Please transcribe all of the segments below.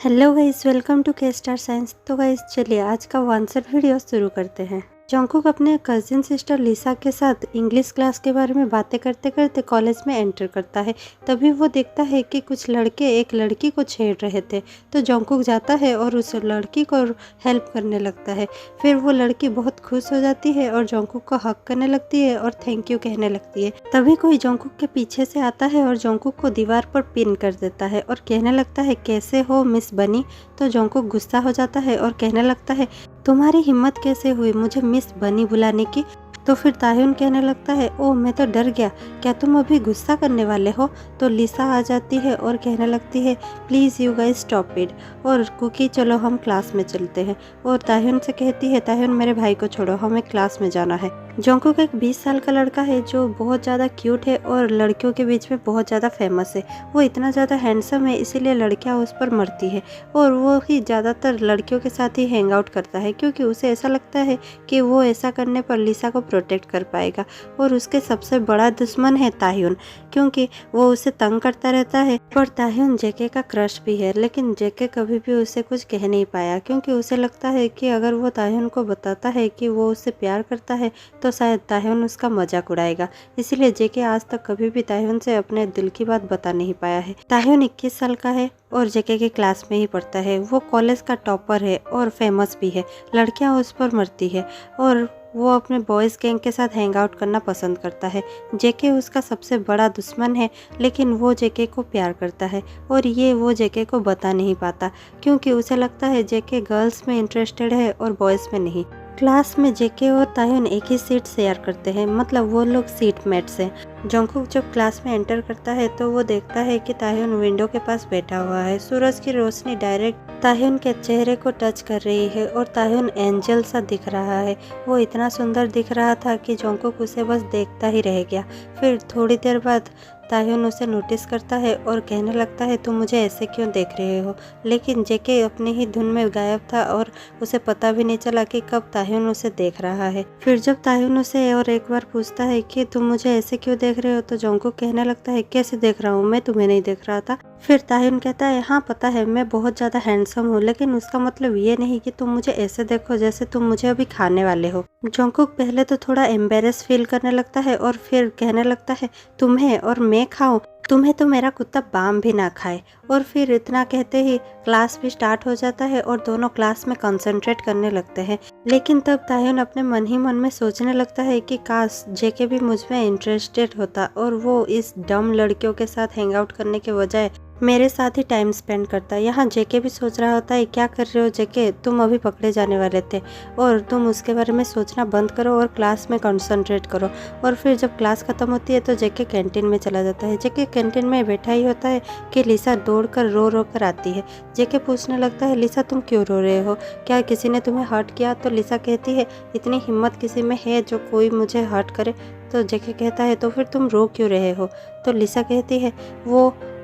Hello guys, welcome to के star signs. तो guys चलिए आज का आंसर वीडियो शुरू करते हैं। जंकुक अपने कजिन सिस्टर लिसा के साथ इंग्लिश क्लास के बारे में बातें करते करते कॉलेज में एंटर करता है। तभी वो देखता है कि कुछ लड़के एक लड़की को छेड़ रहे थे। तो जंकुक जाता है और उस लड़की को हेल्प करने लगता है। फिर वो लड़की बहुत खुश हो जाती है और जंकुक को हक करने लगती है और थैंक यू कहने लगती है। तभी कोई जंकुक के पीछे से आता है और जंकुक को दीवार पर पिन कर देता है और कहने लगता है कैसे हो मिस बनी। तो जंकुक गुस्सा हो जाता है और कहने लगता है तुम्हारी हिम्मत कैसे हुई मुझे मिस बनी बुलाने की। तो फिर ताह्युन कहने लगता है ओह मैं तो डर गया, क्या तुम अभी गुस्सा करने वाले हो। तो लिसा आ जाती है और कहने लगती है please you guys stop it, और कुकी चलो हम क्लास में चलते हैं। और ताह्युन से कहती है ताह्युन मेरे भाई को छोड़ो, हमें क्लास में जाना है। जंकुक एक 20 साल का लड़का है जो बहुत ज़्यादा क्यूट है और लड़कियों के बीच में बहुत ज़्यादा फेमस है। वो इतना ज़्यादा हैंडसम है इसीलिए लड़कियां उस पर मरती है और वो ही ज़्यादातर लड़कियों के साथ ही हैंग आउट करता है क्योंकि उसे ऐसा लगता है कि वो ऐसा करने पर लिसा को प्रोटेक्ट कर पाएगा। और उसके सबसे बड़ा दुश्मन है ताह्युन, क्योंकि वो उसे तंग करता रहता है। और ताह्युन जेके का क्रश भी है, लेकिन जेके कभी भी उसे कुछ कह नहीं पाया क्योंकि उसे लगता है कि अगर वो ताह्युन को बताता है कि वो उससे प्यार करता है तो शायद ताह्युन उसका मजाक उड़ाएगा। इसीलिए जेके आज तक कभी भी ताह्युन से अपने दिल की बात बता नहीं पाया है। ताह्युन 21 साल का है और जेके के क्लास में ही पढ़ता है। वो कॉलेज का टॉपर है और फेमस भी है। लड़कियां उस पर मरती है और वो अपने बॉयज़ गैंग के साथ हैंग आउट करना पसंद करता है। जेके उसका सबसे बड़ा दुश्मन है, लेकिन वो जेके को प्यार करता है और ये वो जेके को बता नहीं पाता क्योंकि उसे लगता है जेके गर्ल्स में इंटरेस्टेड है और बॉयज़ में नहीं। क्लास में जेके और ताह्युन एक ही सीट शेयर करते हैं, मतलब वो लोग सीट मेट्स हैं। जंकुक जब क्लास में एंटर करता है तो वो देखता है कि ताह्युन विंडो के पास बैठा हुआ है। सूरज की रोशनी डायरेक्ट ताह्युन के चेहरे को टच कर रही है और ताह्युन एंजल सा दिख रहा है। वो इतना सुंदर दिख रहा था कि जंकुक उसे बस देखता ही रह गया। फिर थोड़ी देर बाद ताह्युन उसे नोटिस करता है और कहने लगता है तुम मुझे ऐसे क्यों देख रहे हो। लेकिन जेके अपने ही धुन में गायब था और उसे पता भी नहीं चला कि कब ताह्युन उसे देख रहा है। फिर जब ताह्युन उसे और एक बार पूछता है कि तुम मुझे ऐसे क्यों देख रहे हो तो जंकुक कहने लगता है कैसे देख रहा हूँ, मैं तुम्हें नहीं देख रहा था। फिर ताह्युन कहता है हाँ पता है मैं बहुत ज़्यादा हैंडसम हूँ, लेकिन उसका मतलब ये नहीं कि तुम मुझे ऐसे देखो जैसे तुम मुझे अभी खाने वाले हो। जंकुक पहले तो थोड़ा एम्बेरस फील करने लगता है और फिर कहने लगता है तुम्हें और मैं खाऊं, तुम्हें तो मेरा कुत्ता बाम भी ना खाए। और फिर इतना कहते ही क्लास भी स्टार्ट हो जाता है और दोनों क्लास में कंसंट्रेट करने लगते हैं। लेकिन तब ताह्युन अपने मन ही मन में सोचने लगता है कि काश जेके भी मुझ में इंटरेस्टेड होता और वो इस डम लड़कियों के साथ हैंग आउट करने के बजाय मेरे साथ ही टाइम स्पेंड करता। यहाँ जेके भी सोच रहा होता है क्या कर रहे हो जेके, तुम अभी पकड़े जाने वाले थे और तुम उसके बारे में सोचना बंद करो और क्लास में कंसंट्रेट करो। और फिर जब क्लास खत्म होती है तो जेके कैंटीन में चला जाता है। जेके कैंटीन में बैठा ही होता है कि लिसा दौड़कर रो रो कर आती है। जेके पूछने लगता है लिसा तुम क्यों रो रहे हो, क्या किसी ने तुम्हें हर्ट किया। तो लिसा कहती है इतनी हिम्मत किसी में है जो कोई मुझे हर्ट करे। तो जेके कहता है तो फिर तुम रो क्यों रहे हो। तो लिसा कहती है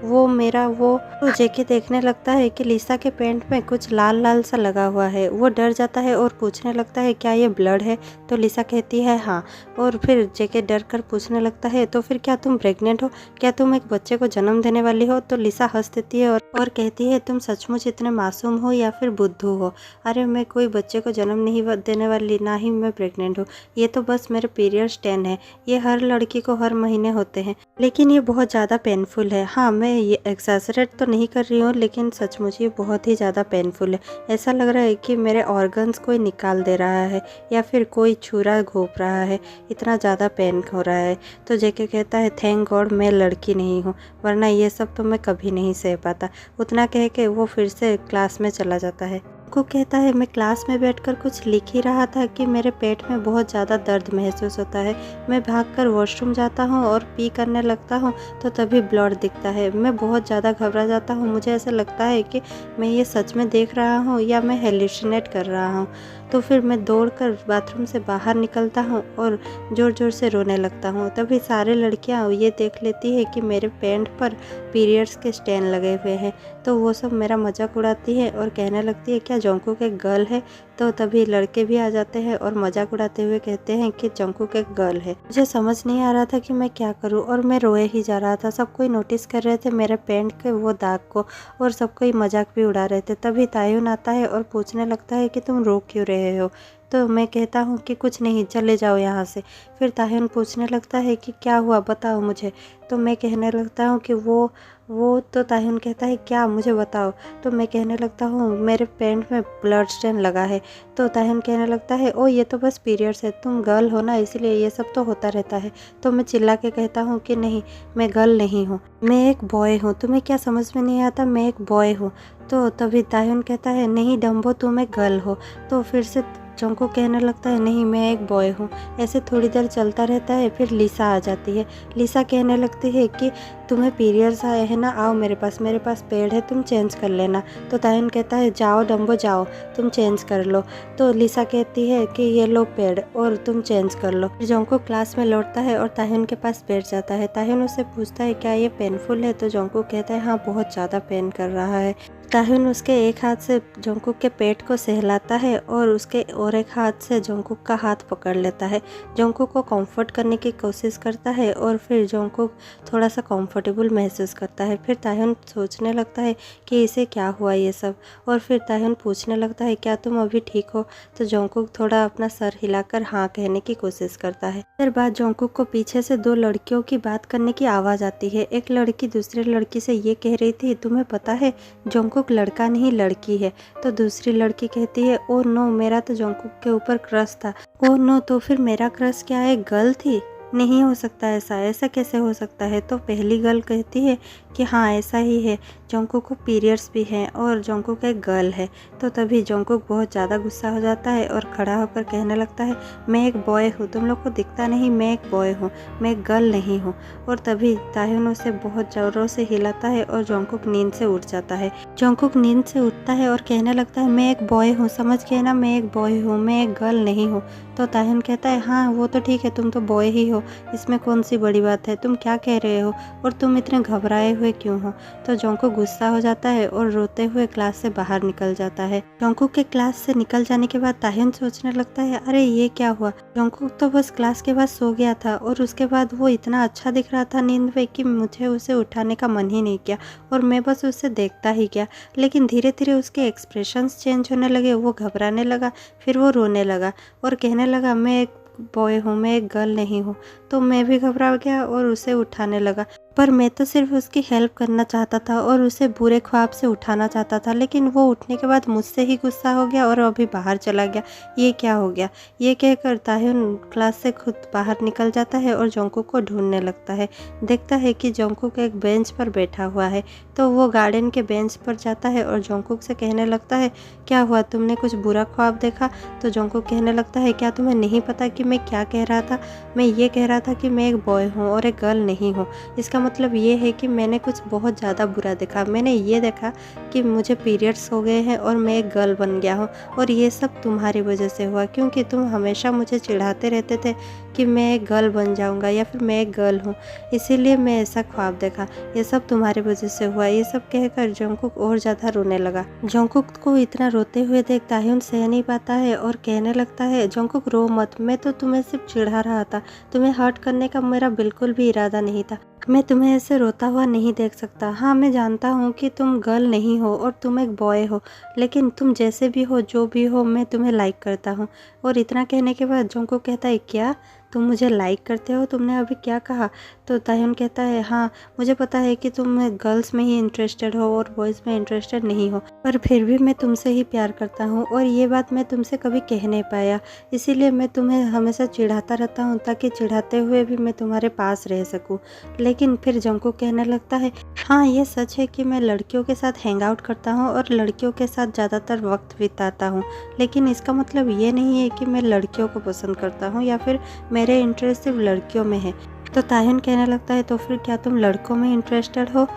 वो मेरा वो। तो जेके देखने लगता है कि लिसा के पैंट में कुछ लाल लाल सा लगा हुआ है। वो डर जाता है और पूछने लगता है क्या ये ब्लड है। तो लिसा कहती है हाँ। और फिर जेके डर कर पूछने लगता है तो फिर क्या तुम प्रेग्नेंट हो, क्या तुम एक बच्चे को जन्म देने वाली हो। तो लिसा हंस देती है और कहती है तुम सचमुच इतने मासूम हो या फिर बुद्धू हो। अरे मैं कोई बच्चे को जन्म नहीं देने वाली, ना ही मैं प्रेग्नेंट हूँ, ये तो बस मेरे पीरियड्स 10 है। ये हर लड़की को हर महीने होते हैं, लेकिन ये बहुत ज़्यादा पेनफुल है। हाँ मैं ये एक्सैजरेट तो नहीं कर रही हूँ, लेकिन सचमुच ये बहुत ही ज़्यादा पेनफुल है। ऐसा लग रहा है कि मेरे ऑर्गन्स कोई निकाल दे रहा है या फिर कोई छुरा घोंप रहा है, इतना ज़्यादा पेन हो रहा है। तो जेके कहता है थैंक गॉड मैं लड़की नहीं हूँ, वरना ये सब तो मैं कभी नहीं सह पाता। उतना कह के वो फिर से क्लास में चला जाता है। को कहता है मैं क्लास में बैठकर कुछ लिख ही रहा था कि मेरे पेट में बहुत ज़्यादा दर्द महसूस होता है। मैं भागकर वॉशरूम जाता हूँ और पी करने लगता हूँ तो तभी ब्लड दिखता है। मैं बहुत ज़्यादा घबरा जाता हूँ, मुझे ऐसा लगता है कि मैं ये सच में देख रहा हूँ या मैं हेलुसिनेट कर रहा हूँ। तो फिर मैं दौड़कर बाथरूम से बाहर निकलता हूँ और ज़ोर ज़ोर से रोने लगता हूँ। तभी सारे लड़कियाँ ये देख लेती है कि मेरे पैंट पर पीरियड्स के स्टेन लगे हुए हैं, तो वो सब मेरा मजाक उड़ाती है और कहने लगती है क्या जंकुक एक गर्ल है। तो तभी लड़के भी आ जाते हैं और मजाक उड़ाते हुए कहते हैं कि जंगकुक एक गर्ल है। मुझे समझ नहीं आ रहा था कि मैं क्या करूं और मैं रोए ही जा रहा था। सब कोई नोटिस कर रहे थे मेरे पैंट के वो दाग को और सब कोई मजाक भी उड़ा रहे थे। तभी तायुन आता है और पूछने लगता है कि तुम रो क्यों रहे हो। तो मैं कहता हूँ कि कुछ नहीं, चले जाओ यहाँ से। फिर तायुन पूछने लगता है कि क्या हुआ, बताओ मुझे। तो मैं कहने लगता हूँ कि वो तो तायुन कहता है क्या, मुझे बताओ। तो मैं कहने लगता हूँ मेरे पैंट में ब्लड स्टेन लगा है। तो तायुन कहने लगता है ओ ये तो बस पीरियड्स है, तुम गर्ल हो ना इसलिए ये सब तो होता रहता है। तो मैं चिल्ला के कहता हूँ कि नहीं, मैं गर्ल नहीं हूँ, मैं एक बॉय हूँ। तुम्हें क्या समझ में नहीं आता, मैं एक बॉय हूँ। तो तभी तायुन कहता है नहीं डम्बो, तुम एक गर्ल हो। तो फिर से जंगकुक कहने लगता है नहीं, मैं एक बॉय हूँ। ऐसे थोड़ी देर चलता रहता है। फिर लिसा आ जाती है। लिसा कहने लगती है कि तुम्हें पीरियड्स आए हैं ना, आओ मेरे पास पेड़ है, तुम चेंज कर लेना। तो तायुन कहता है जाओ डम्बो जाओ, तुम चेंज कर लो। तो लिसा कहती है कि ये लो पेड़ और तुम चेंज कर लो। फिर जंगकुक क्लास में लौटता है और तायुन के पास बैठ जाता है। तायुन उससे पूछता है क्या ये पेनफुल है। तो जंगकुक कहता है हाँ बहुत ज़्यादा पेन कर रहा है। ताहुन उसके एक हाथ से जंगकुक के पेट को सहलाता है और उसके और एक हाथ से जंगकुक का हाथ पकड़ लेता है। जंगकुक को कंफर्ट करने की कोशिश करता है और फिर जंगकुक थोड़ा सा कंफर्टेबल महसूस करता है। फिर ताहुन सोचने लगता है कि इसे क्या हुआ ये सब, और फिर ताहुन पूछने लगता है क्या तुम अभी ठीक हो। तो जंगकुक थोड़ा अपना सर हिलाकर हाँ कहने की कोशिश करता है। फिर बाद जंगकुक को पीछे से दो लड़कियों की बात करने की आवाज़ आती है। एक लड़की दूसरी लड़की से ये कह रही थी तुम्हें पता है जंगकुक लड़का नहीं लड़की है। तो दूसरी लड़की कहती है ओ नो, मेरा तो जंगकुक के ऊपर क्रश था। ओ नो, तो फिर मेरा क्रश क्या एक गर्ल थी? नहीं हो सकता ऐसा कैसे हो सकता है। तो पहली गर्ल कहती है कि हाँ ऐसा ही है, जंगकुक को पीरियड्स भी हैं और जंगकुक एक गर्ल है। तो तभी जंगकुक बहुत ज़्यादा गुस्सा हो जाता है और खड़ा होकर कहने लगता है मैं एक बॉय हूँ, तुम लोग को दिखता नहीं, मैं एक बॉय हूँ, मैं एक गर्ल नहीं हूँ। और तभी ताहुन उसे बहुत ज़ोरों से हिलाता है और जंगकुक नींद से उठ जाता है। जंगकुक नींद से उठता है और कहने लगता है मैं एक बॉय हूँ, समझ गए ना, मैं एक बॉय हूँ, मैं एक गर्ल नहीं हूँ। तो ताहुन कहता है हाँ वो तो ठीक है, तुम तो बॉय ही हो, इसमें कौन सी बड़ी बात है, तुम क्या कह रहे हो और तुम इतने घबराए हुए क्यों हो। तो जंगकुक गुस्सा हो जाता है और रोते हुए क्लास से बाहर निकल जाता है। जंगकुक के क्लास से निकल जाने के बाद ताहुन सोचने लगता है अरे ये क्या हुआ, जंगकुक तो बस क्लास के बाद सो गया था और उसके बाद वो इतना अच्छा दिख रहा था नींद में कि मुझे उसे उठाने का मन ही नहीं किया और मैं बस उसे देखता ही गया। लेकिन धीरे धीरे उसके एक्सप्रेशंस चेंज होने लगे, वो घबराने लगा, फिर वो रोने लगा और कहने लगा मैं एक बॉय हूँ, मैं एक गर्ल नहीं हूँ। तो मैं भी घबरा गया और उसे उठाने लगा, पर मैं तो सिर्फ उसकी हेल्प करना चाहता था और उसे बुरे ख्वाब से उठाना चाहता था। लेकिन वो उठने के बाद मुझसे ही गुस्सा हो गया और अभी बाहर चला गया, ये क्या हो गया। ये कहकर ताहुन क्लास से खुद बाहर निकल जाता है और जंगकुक को ढूंढने लगता है। देखता है कि जंगकुक एक बेंच पर बैठा हुआ है। तो वो गार्डन के बेंच पर जाता है और जंगकुक से कहने लगता है क्या हुआ, तुमने कुछ बुरा ख्वाब देखा। तो जंगकुक कहने लगता है क्या तुम्हें नहीं पता कि मैं क्या कह रहा था। मैं ये कह रहा था कि मैं एक बॉय हूँ और एक गर्ल नहीं हूँ। इसका मतलब ये है कि मैंने कुछ बहुत ज़्यादा बुरा देखा। मैंने ये देखा कि मुझे पीरियड्स हो गए हैं और मैं एक गर्ल बन गया हूँ और ये सब तुम्हारी वजह से हुआ, क्योंकि तुम हमेशा मुझे चिढ़ाते रहते थे कि मैं एक गर्ल बन जाऊँगा या फिर मैं एक गर्ल हूँ, इसीलिए मैं ऐसा ख्वाब देखा। ये सब तुम्हारी वजह से हुआ। ये सब कहकर जंगकुक और ज़्यादा रोने लगा। जंगकुक को इतना रोते हुए देख ताहुन सह नहीं पाता है और कहने लगता है जंगकुक रो मत, मैं तो तुम्हें सिर्फ चिढ़ा रहा था, तुम्हें हर्ट करने का मेरा बिल्कुल भी इरादा नहीं था। मैं तुम्हें ऐसे रोता हुआ नहीं देख सकता। हाँ मैं जानता हूँ कि तुम गर्ल नहीं हो और तुम एक बॉय हो, लेकिन तुम जैसे भी हो, जो भी हो, मैं तुम्हें लाइक करता हूँ। और इतना कहने के बाद जंगकुक कहता है क्या तुम मुझे लाइक करते हो, तुमने अभी क्या कहा। तो ताहुन कहता है हाँ मुझे पता है कि तुम गर्ल्स में ही इंटरेस्टेड हो और बॉयज़ में इंटरेस्टेड नहीं हो, पर फिर भी मैं तुमसे ही प्यार करता हूँ और ये बात मैं तुमसे कभी कह नहीं पाया, इसीलिए मैं तुम्हें हमेशा चिढ़ाता रहता हूँ ताकि चिढ़ाते हुए भी मैं तुम्हारे पास रह सकूँ। लेकिन फिर जंगकुक कहने लगता है हाँ ये सच है कि मैं लड़कियों के साथ हैंग आउट करता हूँ और लड़कियों के साथ ज़्यादातर वक्त बिताता हूँ, लेकिन इसका मतलब ये नहीं है कि मैं लड़कियों को पसंद करता हूँ या फिर मेरे इंटरेस्ट सिर्फ लड़कियों में है। तो ताहुन कहने लगता है तो फिर क्या तुम लड़कों में इंटरेस्टेड हो।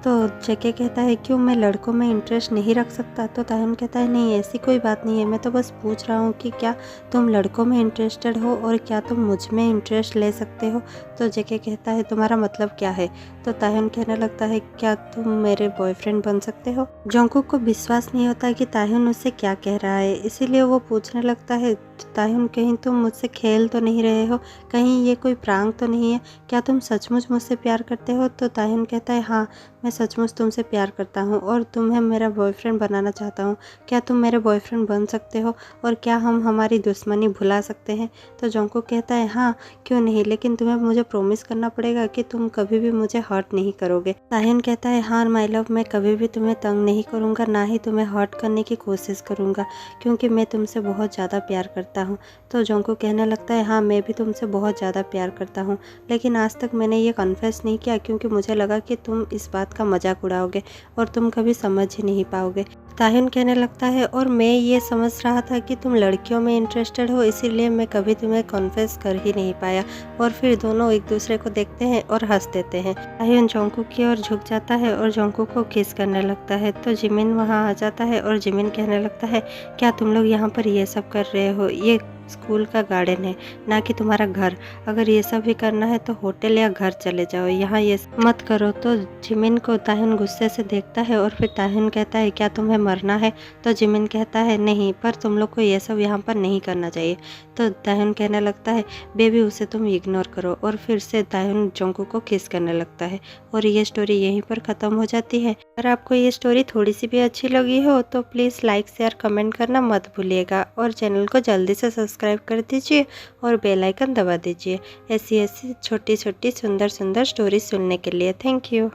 तो जेके कहता है क्यों मैं लड़कों में इंटरेस्ट नहीं रख सकता। तो ताह्युन कहता है नहीं ऐसी कोई बात नहीं है, मैं तो बस पूछ रहा हूँ कि क्या तुम लड़कों में इंटरेस्टेड हो और क्या तुम मुझ में इंटरेस्ट ले सकते हो। तो जेके कहता है तुम्हारा मतलब क्या है। तो ताह्युन कहने लगता है क्या तुम मेरे बॉयफ्रेंड बन सकते हो। जंगकुक को विश्वास नहीं होता कि ताह्युन उससे क्या कह रहा है, इसीलिए वो पूछने लगता है ताह्युन कहीं तुम मुझसे खेल तो नहीं रहे हो, कहीं ये कोई प्रांक तो नहीं है, क्या तुम सचमुच मुझसे प्यार करते हो। तो ताह्युन कहता है हाँ मैं सचमुच तुमसे प्यार करता हूँ और तुम्हें मेरा बॉयफ्रेंड बनाना चाहता हूँ, क्या तुम मेरे बॉयफ्रेंड बन सकते हो और क्या हम हमारी दुश्मनी भुला सकते हैं। तो जंगकुक कहता है हाँ क्यों नहीं, लेकिन तुम्हें मुझे प्रॉमिस करना पड़ेगा कि तुम कभी भी मुझे हर्ट नहीं करोगे। ताह्युन कहता है हाँ माय लव, मैं कभी भी तुम्हें तंग नहीं करूँगा, ना ही तुम्हें हर्ट करने की कोशिश करूँगा, क्योंकि मैं तुमसे बहुत ज़्यादा प्यार करता हूँ। तो जंगकुक कहने लगता है हाँ मैं भी तुमसे बहुत ज़्यादा प्यार करता हूँ, लेकिन आज तक मैंने ये कन्फेस नहीं किया क्योंकि मुझे लगा कि तुम इस बात का मजाक उड़ाओगे और तुम कभी समझ ही नहीं पाओगे। ताह्युन कहने लगता है और मैं ये समझ रहा था कि तुम लड़कियों में इंटरेस्टेड हो, इसीलिए मैं कभी तुम्हें कॉन्फेस कर ही नहीं पाया। और फिर दोनों एक दूसरे को देखते हैं और हंस देते हैं। ताह्युन जंगकुक की ओर झुक जाता है और जंगकुक को किस करने लगता है। तो जिमिन वहाँ आ जाता है और जिमिन कहने लगता है क्या तुम लोग यहाँ पर ये सब कर रहे हो, ये स्कूल का गार्डन है ना कि तुम्हारा घर, अगर ये सब भी करना है तो होटल या घर चले जाओ, यहाँ ये मत करो। तो जिमिन को ताह्युन गुस्से से देखता है और फिर ताह्युन कहता है क्या तुम्हें मरना है। तो जिमिन कहता है नहीं, पर तुम लोग को ये सब यहाँ पर नहीं करना चाहिए। तो ताह्युन कहने लगता है बेबी उसे तुम इग्नोर करो, और फिर से ताह्युन जंगकुक को किस करने लगता है और ये स्टोरी यहीं पर ख़त्म हो जाती है। अगर आपको ये स्टोरी थोड़ी सी भी अच्छी लगी हो तो प्लीज़ लाइक शेयर कमेंट करना मत भूलिएगा और चैनल को जल्दी से सब्सक्राइब कर दीजिए और बेल आइकन दबा दीजिए ऐसी ऐसी छोटी छोटी सुंदर सुंदर स्टोरी सुनने के लिए। Thank you.